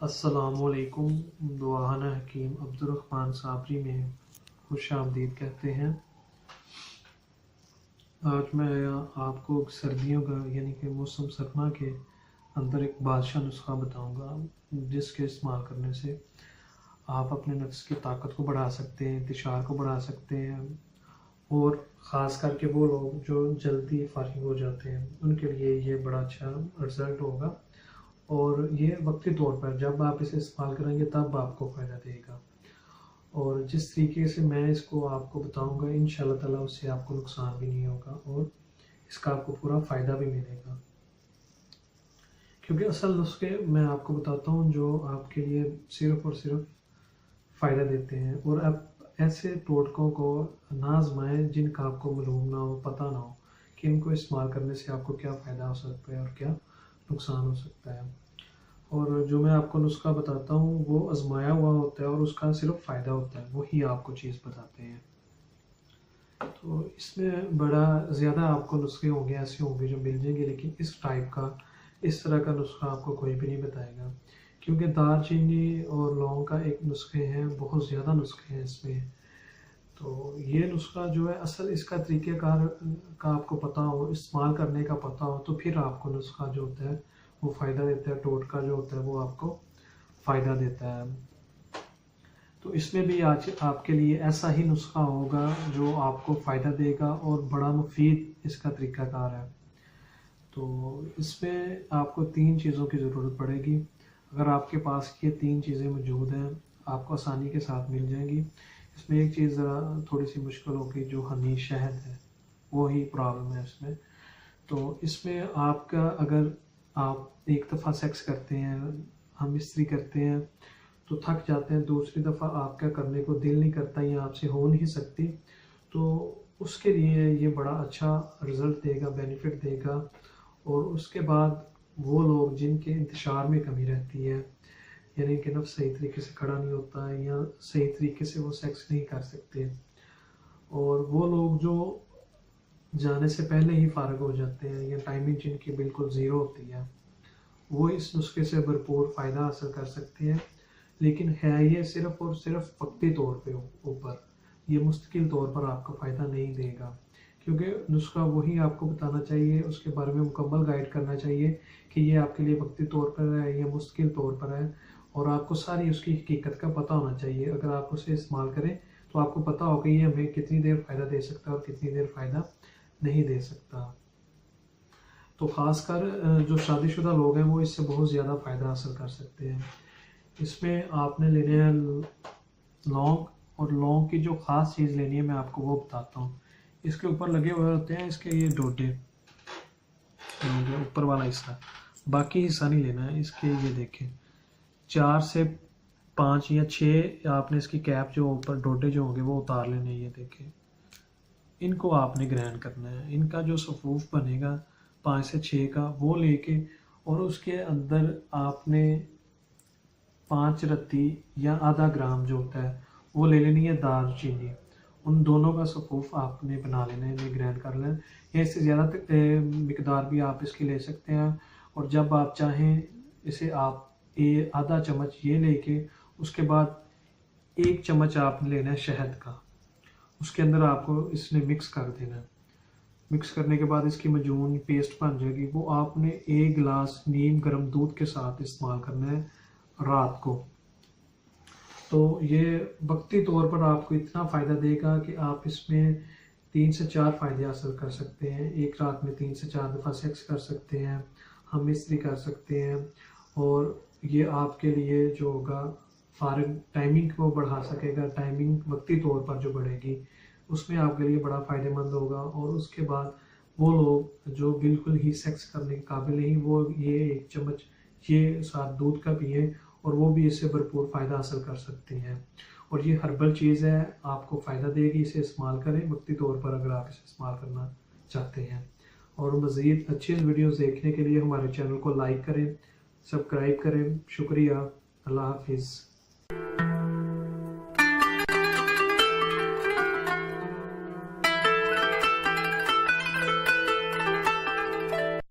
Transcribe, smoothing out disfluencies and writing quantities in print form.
अस्सलामुअलैकुम। दुआना हकीम अब्दुर्रहमान साबरी में खुश आमदीद कहते हैं। आज मैं आपको सर्दियों का यानी कि मौसम सरमा के अंदर एक बादशाह नुस्खा बताऊंगा, जिसके इस्तेमाल करने से आप अपने नफ्स की ताकत को बढ़ा सकते हैं, इंतशार को बढ़ा सकते हैं, और ख़ास करके वो लोग जो जल्दी फारिग हो जाते हैं उनके लिए ये बड़ा अच्छा रिज़ल्ट होगा। और ये वक्ती तौर पर जब आप इसे इस्तेमाल करेंगे तब आपको फ़ायदा देगा, और जिस तरीके से मैं इसको आपको बताऊंगा इंशाअल्लाह ताला उससे आपको नुकसान भी नहीं होगा और इसका आपको पूरा फ़ायदा भी मिलेगा। क्योंकि असल नुस्खे मैं आपको बताता हूँ जो आपके लिए सिर्फ़ और सिर्फ फ़ायदा देते हैं, और आप ऐसे टोटकों को ना आज़माएं जिनका आपको मालूम ना हो, पता ना हो कि इनको इस्तेमाल करने से आपको क्या फ़ायदा हो सकता है और क्या नुकसान हो सकता है। और जो मैं आपको नुस्खा बताता हूँ वो आजमाया हुआ होता है और उसका सिर्फ फ़ायदा होता है, वही आपको चीज़ बताते हैं। तो इसमें बड़ा ज़्यादा आपको नुस्खे होंगे, ऐसे होंगे जो मिल जाएंगे, लेकिन इस टाइप का, इस तरह का नुस्खा आपको कोई भी नहीं बताएगा। क्योंकि दालचीनी और लौंग का एक नुस्खे हैं, बहुत ज़्यादा नुस्खे हैं इसमें। तो ये नुस्खा जो है असल इसका तरीक़ेकार का आपको पता हो, इस्तेमाल करने का पता हो, तो फिर आपको नुस्खा जो होता है वो फ़ायदा देता है, टोटका जो होता है वो आपको फ़ायदा देता है। तो इसमें भी आज आपके लिए ऐसा ही नुस्खा होगा जो आपको फ़ायदा देगा और बड़ा मुफीद इसका तरीक़ाकार है। तो इसमें आपको 3 चीज़ों की ज़रूरत पड़ेगी। अगर आपके पास ये 3 चीज़ें मौजूद हैं आपको आसानी के साथ मिल जाएंगी। इसमें एक चीज़ ज़रा थोड़ी सी मुश्किल होगी, जो हनी शहद है, वो ही प्रॉब्लम है इसमें। तो इसमें आपका, अगर आप एक दफ़ा सेक्स करते हैं, हम इस्त्री करते हैं तो थक जाते हैं, दूसरी दफ़ा आपका करने को दिल नहीं करता या आपसे हो नहीं सकती, तो उसके लिए ये बड़ा अच्छा रिज़ल्ट देगा, बेनिफिट देगा। और उसके बाद वो लोग जिनके इंतशार में कमी रहती है, यानी कि नफ्स सही तरीके से खड़ा नहीं होता है या सही तरीके से वो सेक्स नहीं कर सकते, और वो लोग जो जाने से पहले ही फारिग हो जाते हैं या टाइमिंग जिनकी बिल्कुल ज़ीरो होती है, वो इस नुस्खे से भरपूर फ़ायदा हासिल कर सकते हैं। लेकिन है ये सिर्फ़ और सिर्फ वक्ती तौर पे ऊपर, ये मुस्तकिल तौर पर आपको फ़ायदा नहीं देगा। क्योंकि नुस्खा वही आपको बताना चाहिए, उसके बारे में मुकम्मल गाइड करना चाहिए कि ये आपके लिए वक्ती तौर पर है या मुस्तकिल तौर पर है, और आपको सारी उसकी हकीकत का पता होना चाहिए। अगर आप उसे इस्तेमाल करें तो आपको पता हो कि ये हमें कितनी देर फ़ायदा दे सकता है और कितनी देर फ़ायदा नहीं दे सकता। तो ख़ासकर जो शादीशुदा लोग हैं वो इससे बहुत ज़्यादा फ़ायदा हासिल कर सकते हैं। इसमें आपने लेने हैं लौंग, और लौंग की जो ख़ास चीज़ लेनी है मैं आपको वो बताता हूँ। इसके ऊपर लगे हुए होते हैं इसके ये डोडे, जो ऊपर वाला हिस्सा, बाकी हिस्सा नहीं लेना है इसके। ये देखें 4 से 5 या 6 आपने इसकी कैप जो ऊपर डोडे जो होंगे वो उतार लेने हैं। ये देखें, इनको आपने ग्राइंड करना है। इनका जो सफूफ बनेगा 5 से 6 का वो लेके, और उसके अंदर आपने 5 रत्ती या आधा ग्राम जो होता है वो ले लेनी है दालचीनी। उन दोनों का सफूफ आपने बना लेना है, इन्हें ग्राइंड कर लेना, या इससे ज़्यादा मिकदार भी आप इसकी ले सकते हैं। और जब आप चाहें इसे आप ये आधा चम्मच ये लेके, उसके बाद 1 चम्मच आपने लेना है शहद का, उसके अंदर आपको इसने मिक्स कर देना है। मिक्स करने के बाद इसकी मजून पेस्ट बन जाएगी, वो आपने 1 गिलास नीम गर्म दूध के साथ इस्तेमाल करना है रात को। तो ये वक्ती तौर पर आपको इतना फ़ायदा देगा कि आप इसमें 3 से 4 फ़ायदे हासिल कर सकते हैं। एक रात में 3 से 4 दफ़ा सेक्स कर सकते हैं, हम इस्त्री कर सकते हैं, और ये आपके लिए जो होगा फारिग टाइमिंग को बढ़ा सकेगा। टाइमिंग वक्ती तौर पर जो बढ़ेगी उसमें आपके लिए बड़ा फ़ायदेमंद होगा। और उसके बाद वो लोग जो बिल्कुल ही सेक्स करने के काबिल नहीं, वो ये 1 चम्मच ये साथ दूध का पिए, और वो भी इससे भरपूर फ़ायदा हासिल कर सकते हैं। और ये हर्बल चीज़ है, आपको फ़ायदा देगी, इसे इस्तेमाल करें वक्ती तौर पर अगर आप इसे इस्तेमाल करना चाहते हैं। और मज़ीद अच्छी वीडियोज़ देखने के लिए हमारे चैनल को लाइक करें, सब्सक्राइब करें। शुक्रिया। अल्लाह हाफिज़।